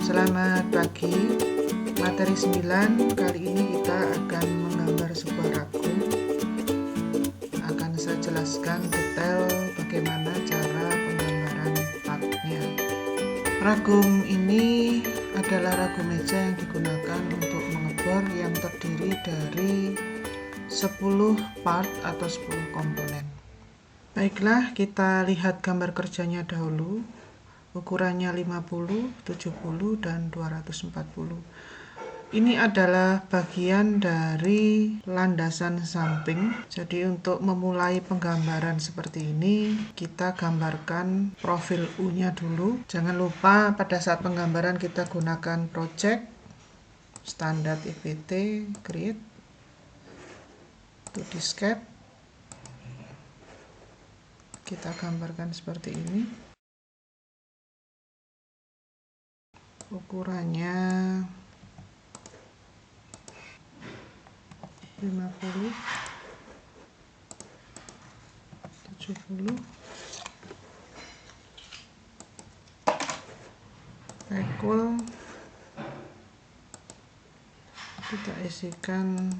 Selamat pagi. Materi 9 kali ini kita akan menggambar sebuah ragum. Akan saya jelaskan detail bagaimana cara penggambaran partnya. Ragum ini adalah ragum meja yang digunakan untuk mengebor yang terdiri dari 10 part atau 10 komponen. Baiklah, kita lihat gambar kerjanya dahulu. Ukurannya 50, 70, dan 240. Ini adalah bagian dari landasan samping. Jadi untuk memulai penggambaran seperti ini, kita gambarkan profil U-nya dulu. Jangan lupa pada saat penggambaran kita gunakan project, standar IPT, create, 2D sketch. Kita gambarkan seperti ini. Ukurannya 50, 70, equal, kita isikan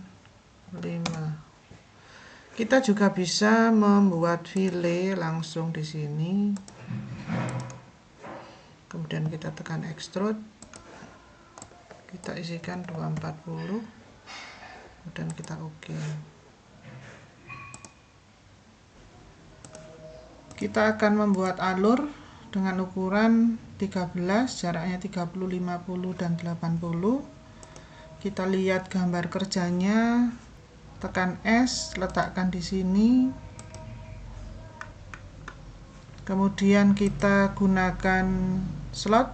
5. Kita juga bisa membuat fillet langsung di sini. Kemudian kita tekan extrude, kita isikan 240, kemudian kita OK. Kita akan membuat alur dengan ukuran 13, jaraknya 30, 50, dan 80. Kita lihat gambar kerjanya, tekan S, letakkan di sini. Kemudian kita gunakan slot.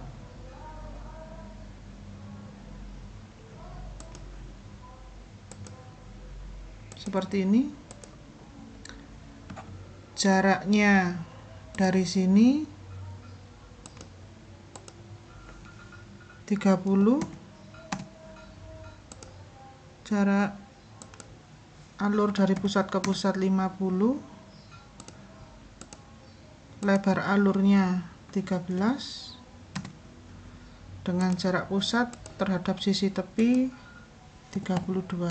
Seperti ini. Jaraknya dari sini 30. Jarak alur dari pusat ke pusat 50. Lebar alurnya 13 dengan jarak pusat terhadap sisi tepi 32.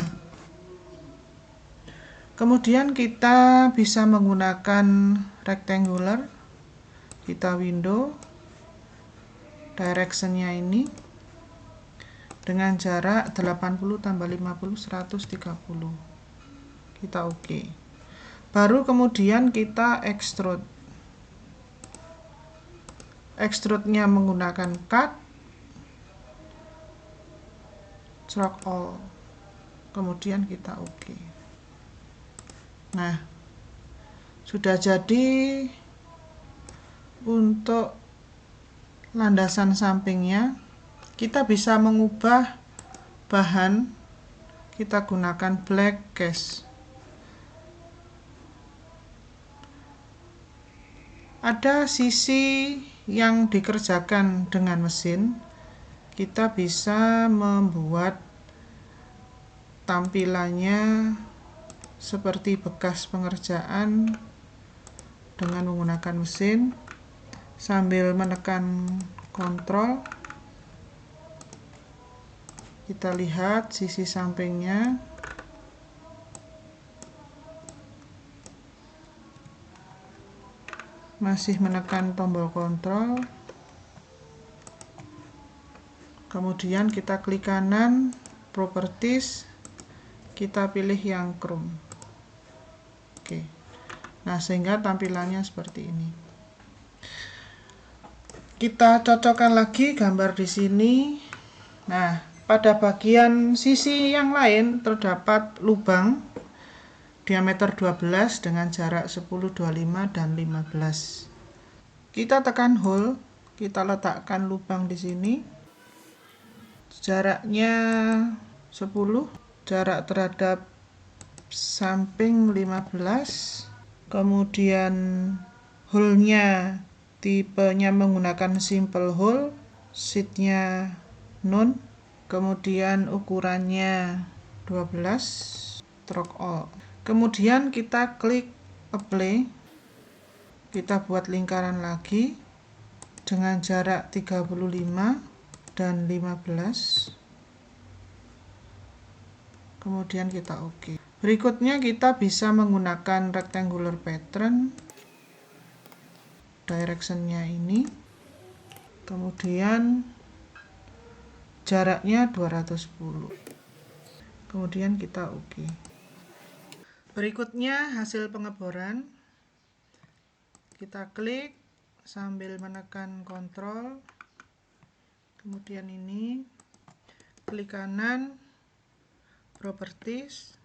Kemudian kita bisa menggunakan rectangular. Kita window, directionnya ini dengan jarak 80 tambah 50, 130. Kita OK. Baru kemudian kita extrude. Extrude-nya menggunakan cut, stroke all. Kemudian kita OK. Nah, sudah jadi untuk landasan sampingnya. Kita bisa mengubah bahan. Kita gunakan black cast. Ada sisi yang dikerjakan dengan mesin. Kita bisa membuat tampilannya seperti bekas pengerjaan dengan menggunakan mesin sambil menekan kontrol. Kita lihat sisi sampingnya. Masih menekan tombol kontrol. Kemudian kita klik kanan, properties, kita pilih yang chrome. Oke. Nah, sehingga tampilannya seperti ini. Kita cocokkan lagi gambar di sini. Nah, pada bagian sisi yang lain terdapat lubang diameter 12 dengan jarak 10, 25, dan 15. Kita tekan hole, kita letakkan lubang di sini. Jaraknya 10, jarak terhadap samping 15. Kemudian hole-nya tipenya menggunakan simple hole, sheet-nya none. Kemudian ukurannya 12, stroke all. Kemudian kita klik apply. Kita buat lingkaran lagi dengan jarak 35. dan 15. Kemudian kita oke. Berikutnya kita bisa menggunakan rectangular pattern. Directionnya ini. Kemudian jaraknya 210. Kemudian kita oke. Berikutnya hasil pengeboran. Kita klik sambil menekan kontrol. Kemudian ini klik kanan, properties,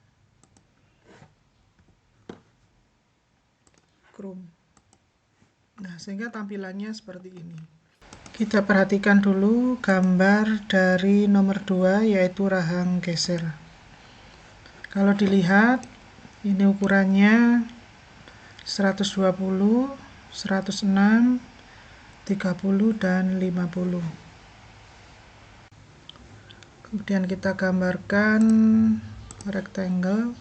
chrome. Nah, sehingga tampilannya seperti ini. Kita perhatikan dulu gambar dari nomor 2, yaitu rahang geser. Kalau dilihat, ini ukurannya 120, 106, 30, dan 50. Kemudian kita gambarkan rectangle.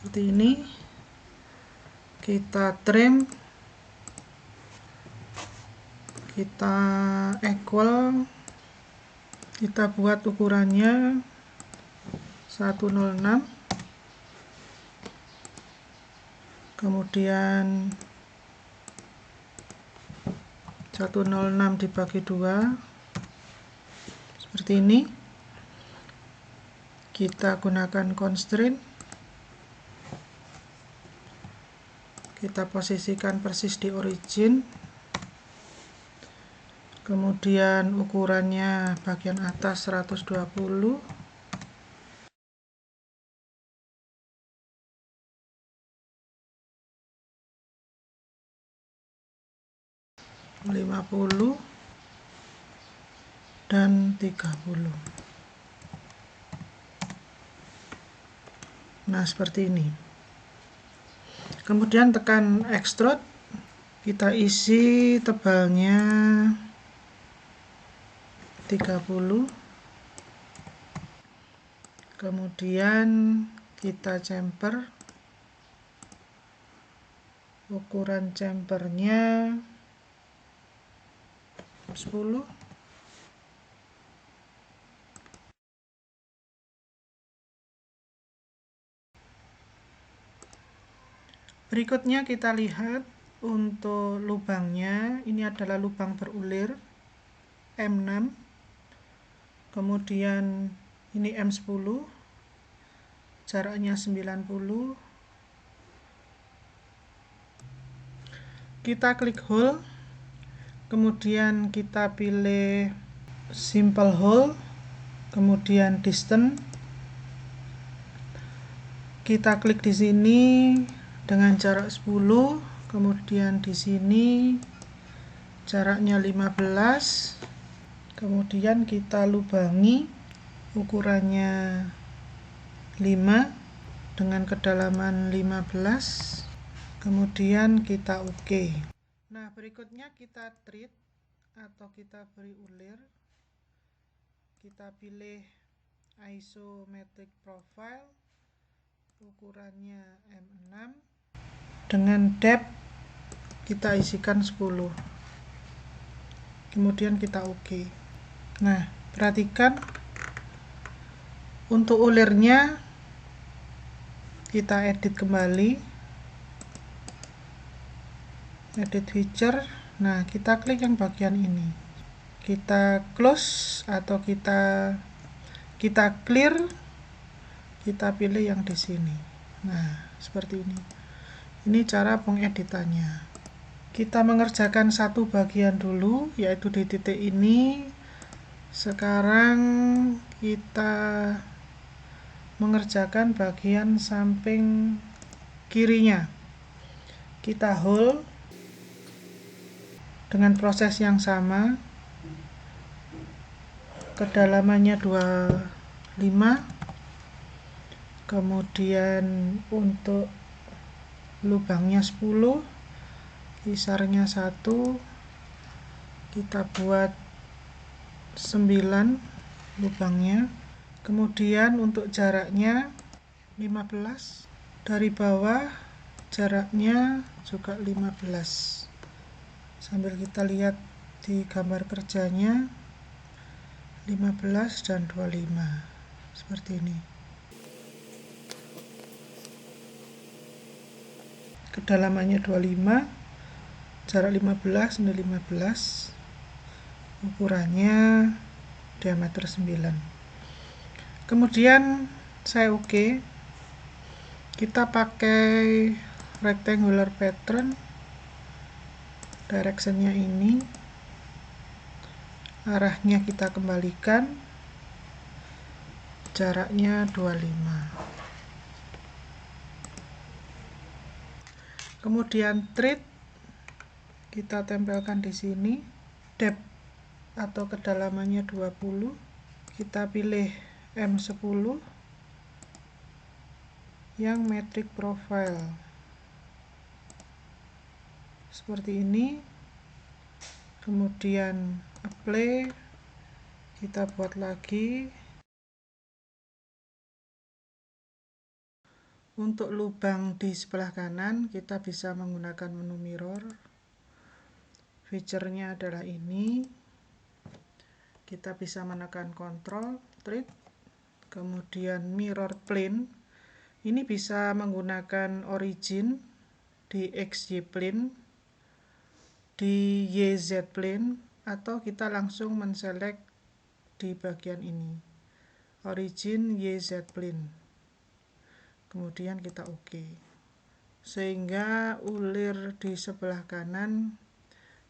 Seperti ini. Kita trim, kita equal, kita buat ukurannya 106, kemudian 106 dibagi 2 seperti ini. Kita gunakan constraint, kita posisikan persis di origin, kemudian ukurannya bagian atas 120, dan 30. Nah, seperti ini. Kemudian tekan extrude, kita isi tebalnya 30. Kemudian kita chamfer, ukuran chamfernya 10. Berikutnya kita lihat untuk lubangnya. Ini adalah lubang berulir M6. Kemudian ini M10. Jaraknya 90. Kita klik hole. Kemudian kita pilih simple hole. Kemudian distance. Kita klik di sini dengan jarak 10, kemudian di sini jaraknya 15, kemudian kita lubangi ukurannya 5 dengan kedalaman 15, kemudian kita oke. Nah, berikutnya kita treat atau kita beri ulir. Kita pilih isometric profile, ukurannya M6, dengan depth kita isikan 10, kemudian kita oke. Nah, perhatikan untuk ulirnya kita edit kembali, edit feature. Nah, kita klik yang bagian ini, kita close atau kita clear, kita pilih yang di sini. Nah, seperti ini. Ini cara pengeditannya. Kita mengerjakan satu bagian dulu, yaitu di titik ini. Sekarang kita mengerjakan bagian samping kirinya. Kita hole dengan proses yang sama. Kedalamannya 25. Kemudian untuk lubangnya 10, kisarnya 1, kita buat 9 lubangnya. Kemudian untuk jaraknya 15, dari bawah jaraknya juga 15. Sambil kita lihat di gambar kerjanya 15 dan 25 seperti ini. Kedalamannya 25, jarak 15 dan 15, ukurannya diameter 9. Kemudian saya kita pakai rectangular pattern, directionnya ini, arahnya kita kembalikan, jaraknya 25. Kemudian thread kita tempelkan di sini, depth atau kedalamannya 20, kita pilih M10 yang metric profile seperti ini. Kemudian apply, kita buat lagi. Untuk lubang di sebelah kanan kita bisa menggunakan menu mirror. Fiturnya adalah ini. Kita bisa menekan Ctrl, Thread, kemudian mirror plane. Ini bisa menggunakan origin di XY plane, di YZ plane, atau kita langsung menselect di bagian ini, origin YZ plane. Kemudian kita sehingga ulir di sebelah kanan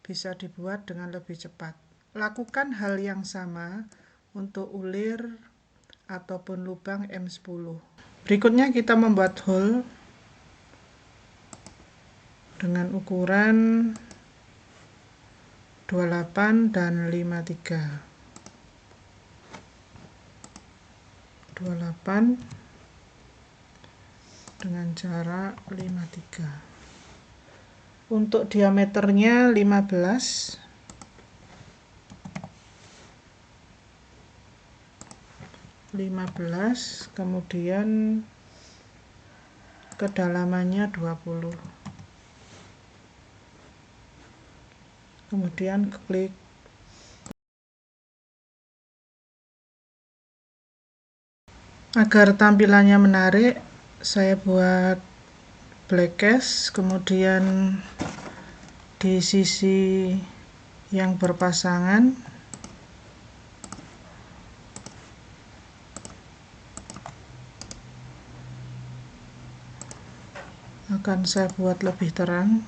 bisa dibuat dengan lebih cepat. Lakukan hal yang sama untuk ulir ataupun lubang M10. Berikutnya kita membuat hole dengan ukuran 28 dan 53. 28 dengan jarak 53. Untuk diameternya 15, kemudian kedalamannya 20. Kemudian klik. Agar tampilannya menarik, saya buat black cast, kemudian di sisi yang berpasangan akan saya buat lebih terang.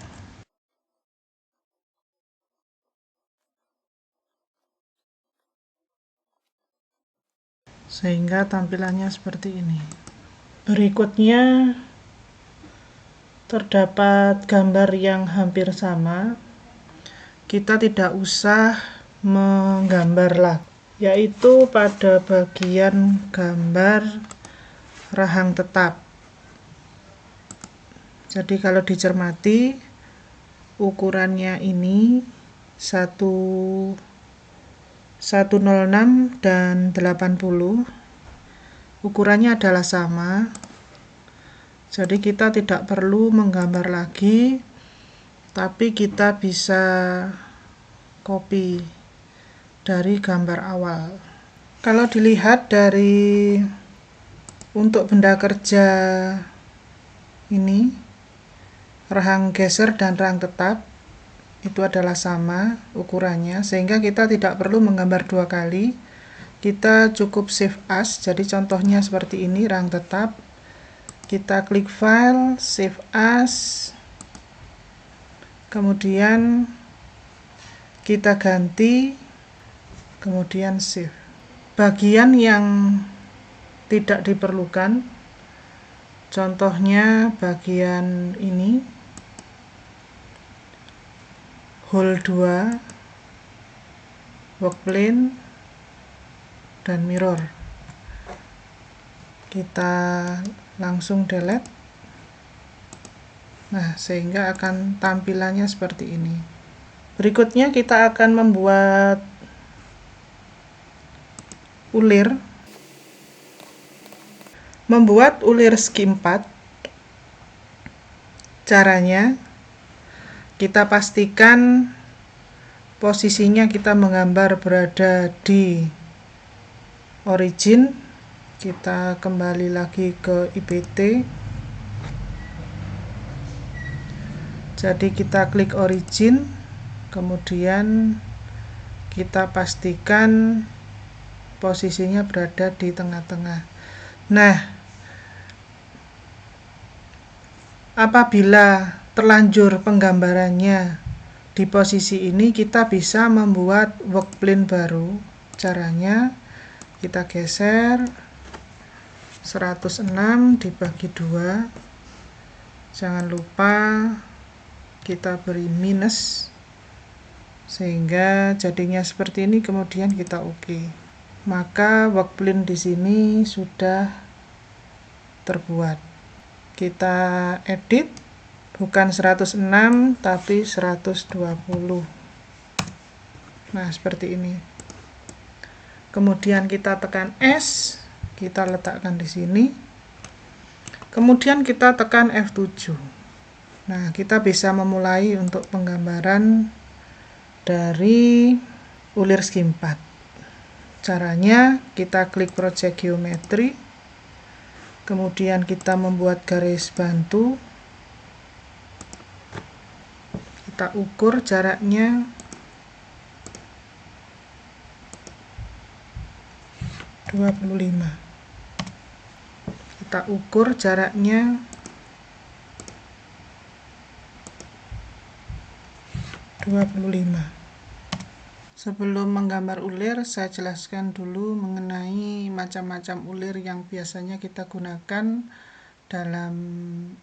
Sehingga tampilannya seperti ini. Berikutnya terdapat gambar yang hampir sama. Kita tidak usah menggambar lagi, yaitu pada bagian gambar rahang tetap. Jadi kalau dicermati, ukurannya ini 106 dan 80. Ukurannya adalah sama, jadi kita tidak perlu menggambar lagi, tapi kita bisa copy dari gambar awal. Kalau dilihat dari untuk benda kerja ini, rahang geser dan rahang tetap itu adalah sama ukurannya, sehingga kita tidak perlu menggambar dua kali. Kita cukup save as, jadi contohnya seperti ini, rahang tetap. Kita klik file, save as, kemudian kita ganti, kemudian save. Bagian yang tidak diperlukan, contohnya bagian ini, hole 2, work plane, dan mirror, kita langsung delete. Nah, sehingga akan tampilannya seperti ini. Berikutnya kita akan membuat ulir. Membuat ulir segi 4. Caranya, kita pastikan posisinya kita menggambar berada di origin. Kita kembali lagi ke IPT. Jadi kita klik origin, kemudian kita pastikan posisinya berada di tengah-tengah. Nah, apabila terlanjur penggambarannya di posisi ini, kita bisa membuat workplane baru. Caranya kita geser 106 dibagi 2. Jangan lupa kita beri minus sehingga jadinya seperti ini, kemudian kita oke. Maka workplane di sini sudah terbuat. Kita edit, bukan 106 tapi 120. Nah, seperti ini. Kemudian kita tekan S, kita letakkan di sini. Kemudian kita tekan F7. Nah, kita bisa memulai untuk penggambaran dari ulir segi 4. Caranya kita klik project geometry, kemudian kita membuat garis bantu, kita ukur jaraknya 25. Kita ukur jaraknya 25. Sebelum menggambar ulir, saya jelaskan dulu mengenai macam-macam ulir yang biasanya kita gunakan dalam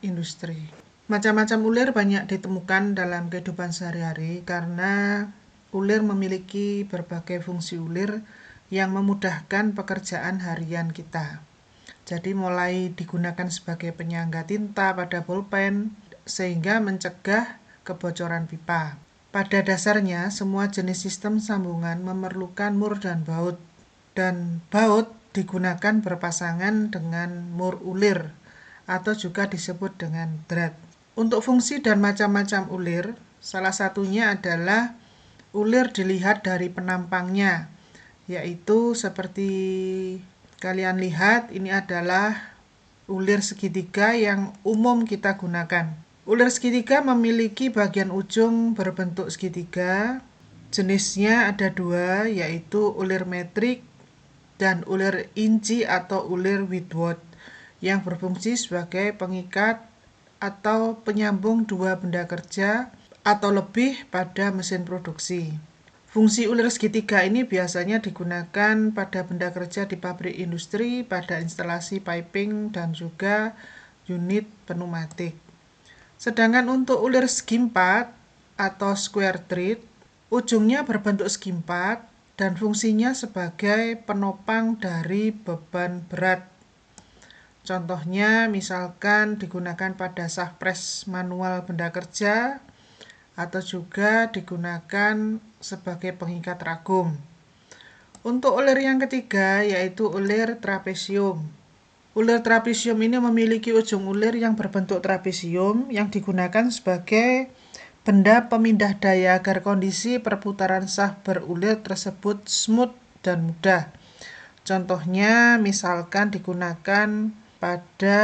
industri. Macam-macam ulir banyak ditemukan dalam kehidupan sehari-hari karena ulir memiliki berbagai fungsi ulir yang memudahkan pekerjaan harian kita. Jadi mulai digunakan sebagai penyangga tinta pada bolpen sehingga mencegah kebocoran pipa. Pada dasarnya, semua jenis sistem sambungan memerlukan mur dan baut. Dan baut digunakan berpasangan dengan mur ulir atau juga disebut dengan drat. Untuk fungsi dan macam-macam ulir, salah satunya adalah ulir dilihat dari penampangnya, yaitu seperti kalian lihat, ini adalah ulir segitiga yang umum kita gunakan. Ulir segitiga memiliki bagian ujung berbentuk segitiga. Jenisnya ada 2, yaitu ulir metrik dan ulir inci atau ulir Whitworth, yang berfungsi sebagai pengikat atau penyambung 2 benda kerja atau lebih pada mesin produksi. Fungsi ulir segitiga ini biasanya digunakan pada benda kerja di pabrik industri, pada instalasi piping, dan juga unit pneumatik. Sedangkan untuk ulir segi 4 atau square thread, ujungnya berbentuk segi 4 dan fungsinya sebagai penopang dari beban berat. Contohnya misalkan digunakan pada sah pres manual benda kerja atau juga digunakan sebagai pengikat ragum. Untuk ulir yang ketiga yaitu ulir trapesium. Ulir trapesium ini memiliki ujung ulir yang berbentuk trapesium yang digunakan sebagai benda pemindah daya agar kondisi perputaran sah berulir tersebut smooth dan mudah. Contohnya misalkan digunakan pada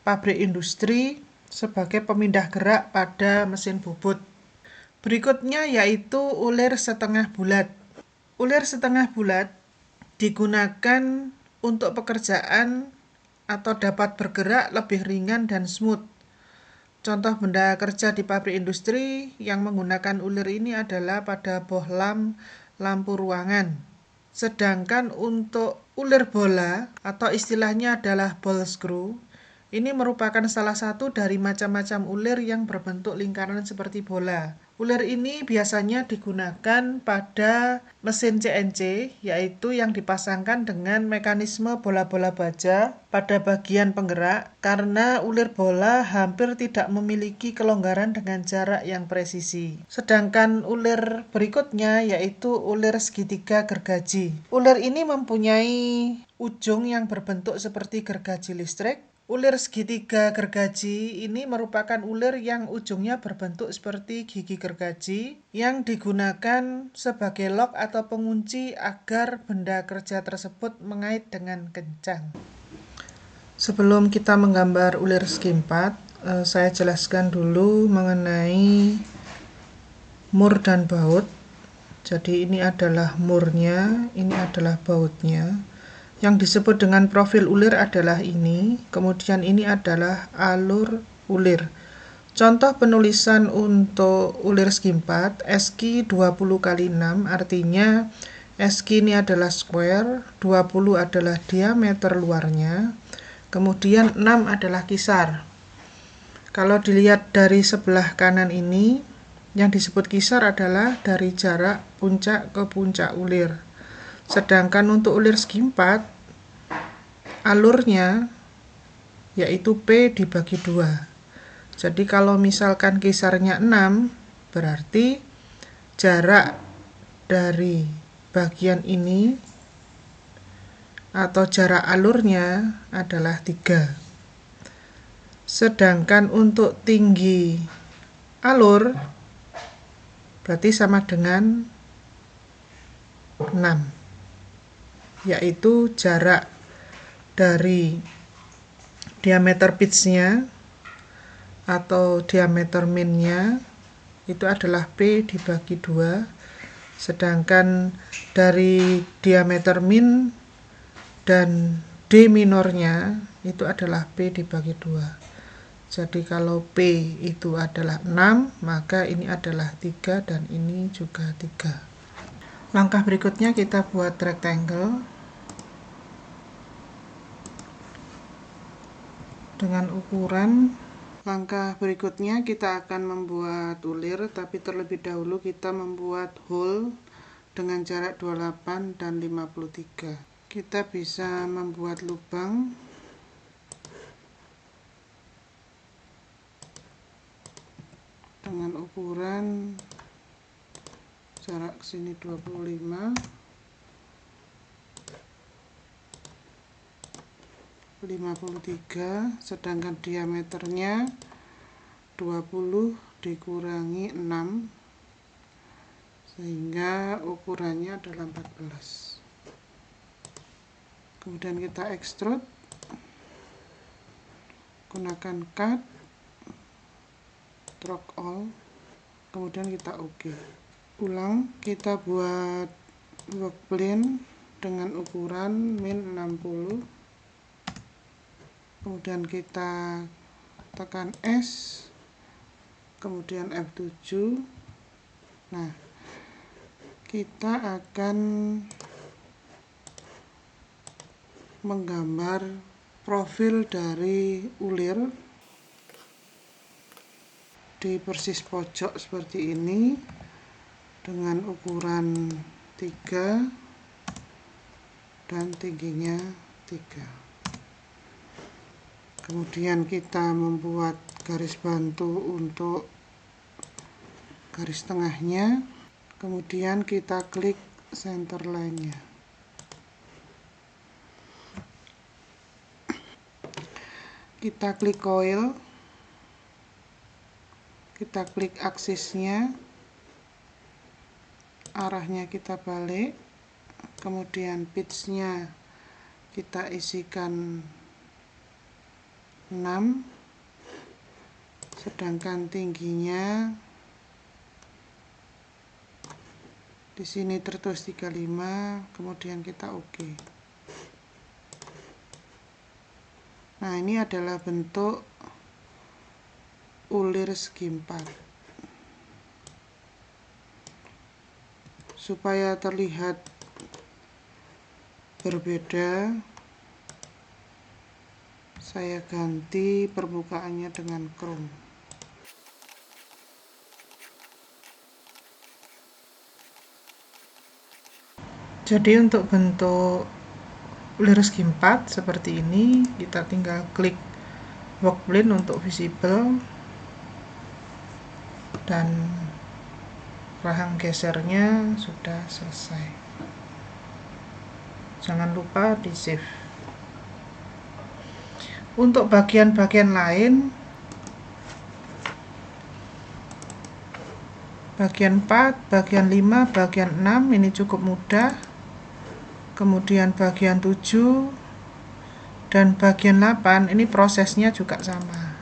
pabrik industri sebagai pemindah gerak pada mesin bubut. Berikutnya yaitu ulir setengah bulat. Ulir setengah bulat digunakan untuk pekerjaan atau dapat bergerak lebih ringan dan smooth. Contoh benda kerja di pabrik industri yang menggunakan ulir ini adalah pada bohlam lampu ruangan. Sedangkan untuk ulir bola atau istilahnya adalah ball screw, ini merupakan salah satu dari macam-macam ulir yang berbentuk lingkaran seperti bola. Ulir ini biasanya digunakan pada mesin CNC, yaitu yang dipasangkan dengan mekanisme bola-bola baja pada bagian penggerak, karena ulir bola hampir tidak memiliki kelonggaran dengan jarak yang presisi. Sedangkan ulir berikutnya yaitu ulir segitiga gergaji. Ulir ini mempunyai ujung yang berbentuk seperti gergaji listrik. Ulir segitiga gergaji ini merupakan ulir yang ujungnya berbentuk seperti gigi gergaji yang digunakan sebagai lock atau pengunci agar benda kerja tersebut mengait dengan kencang. Sebelum kita menggambar ulir segi 4, saya jelaskan dulu mengenai mur dan baut. Jadi ini adalah murnya, ini adalah bautnya. Yang disebut dengan profil ulir adalah ini, kemudian ini adalah alur ulir. Contoh penulisan untuk ulir segi 4, SQ 20x6, artinya SQ ini adalah square, 20 adalah diameter luarnya, kemudian 6 adalah kisar. Kalau dilihat dari sebelah kanan ini, yang disebut kisar adalah dari jarak puncak ke puncak ulir. Sedangkan untuk ulir segi 4, alurnya yaitu P dibagi 2. Jadi kalau misalkan kisarnya 6, berarti jarak dari bagian ini atau jarak alurnya adalah 3. Sedangkan untuk tinggi alur berarti sama dengan 6, yaitu jarak dari diameter pitch-nya atau diameter min-nya itu adalah P dibagi 2, sedangkan dari diameter min dan D minornya itu adalah P dibagi 2. Jadi kalau P itu adalah 6, maka ini adalah 3 dan ini juga 3. Langkah berikutnya kita buat rectangle. Dengan ukuran, langkah berikutnya kita akan membuat ulir, tapi terlebih dahulu kita membuat hole dengan jarak 28 dan 53. Kita bisa membuat lubang dengan ukuran jarak sini 25, 53, sedangkan diameternya 20 dikurangi 6, sehingga ukurannya adalah 14. Kemudian kita extrude, gunakan cut, stroke all, kemudian kita OK. Ulang, kita buat work plane dengan ukuran min 60, kemudian kita tekan S, kemudian F7. Nah, kita akan menggambar profil dari ulir di persis pojok seperti ini dengan ukuran 3 dan tingginya 3. Kemudian kita membuat garis bantu untuk garis tengahnya, kemudian kita klik center line-nya. Kita klik coil, kita klik aksisnya, arahnya kita balik, kemudian pitch-nya kita isikan 6, sedangkan tingginya di sini tertulis 35, kemudian kita OK. Nah, ini adalah bentuk ulir segi 4. Supaya terlihat berbeda, saya ganti permukaannya dengan chrome. Jadi untuk bentuk ulir segi 4 seperti ini, kita tinggal klik work plane untuk visible dan rahang gesernya sudah selesai. Jangan lupa di save. Untuk bagian-bagian lain, bagian 4, bagian 5, bagian 6 ini cukup mudah. Kemudian bagian 7 dan bagian 8 ini prosesnya juga sama.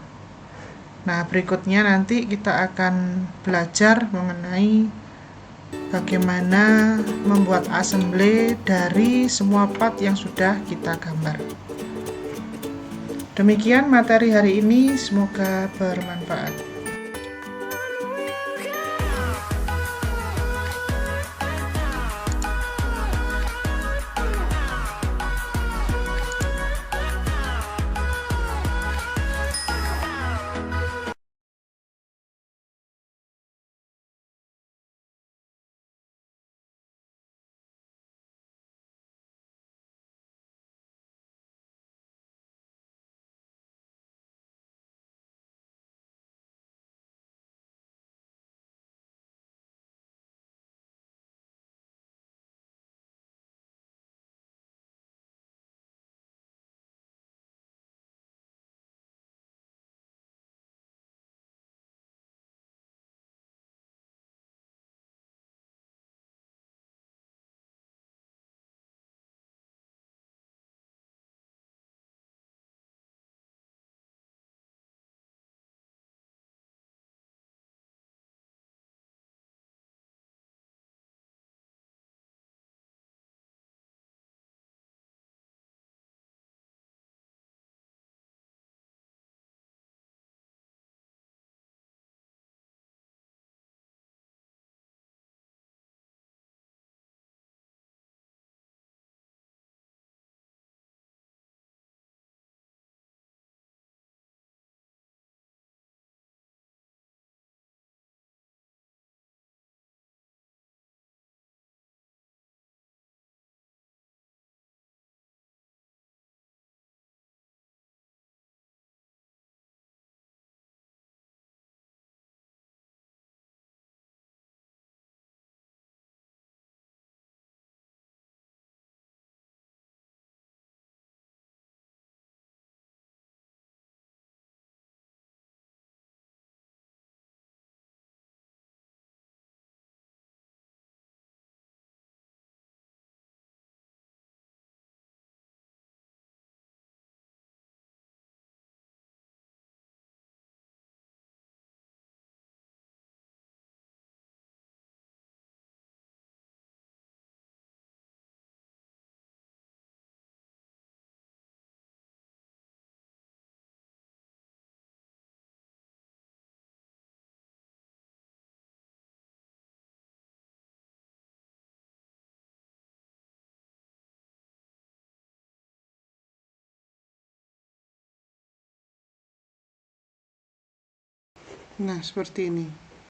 Nah, berikutnya nanti kita akan belajar mengenai bagaimana membuat assembly dari semua part yang sudah kita gambar. Demikian materi hari ini, semoga bermanfaat. Nah, seperti ini.